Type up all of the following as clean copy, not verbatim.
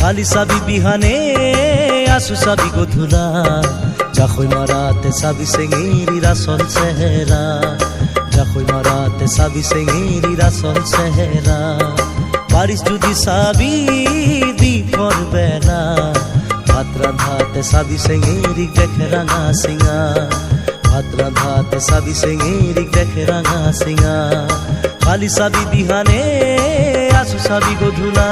খালি চাবি বিহানে আসু চাবি গধূলা জাখৈ মাৰাতে চাবি চেঙেৰি ৰাচল চেহেৰা জাখৈ মাৰাতে চাবি চেঙেৰি ৰাচল চেহেৰা পাৰিস যদি চাবি দীপৰ বেলা ভাত ৰান্ধাতে চাবি চেঙেৰিক দেখে ৰাঙা চিঙা ভাত ৰান্ধাতে চাবি চেঙেৰিক দেখে রাঙা চিঙা খালি চাবি বিহানে আসু চাবি গধূলা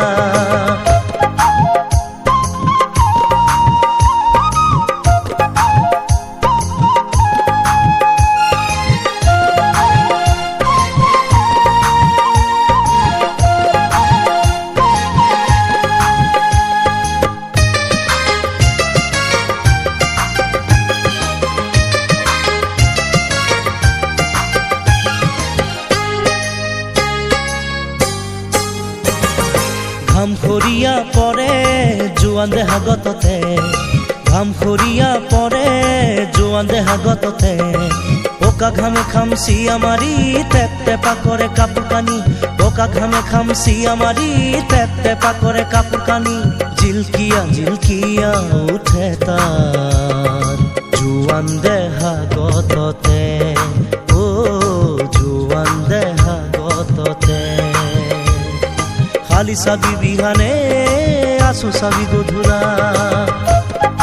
ঘাম খরিয়া পরে জোয়ান দেহা গততে ঘাম খরিয়া পরে জোয়ান দেহা গততে পোকা ঘামে খামসি আমারি তেপ তেপা করে কাপড় কানি পোকা ঘামে খামসি আমারি তেপ তেপা করে কাপড় কানি জিলকিয়া জিলকিয়া উঠে তার জোয়ান দেহা গততে ও জোয়ান দেহা গততে খালি চাবি বিহানে আসু চাবি গধূলা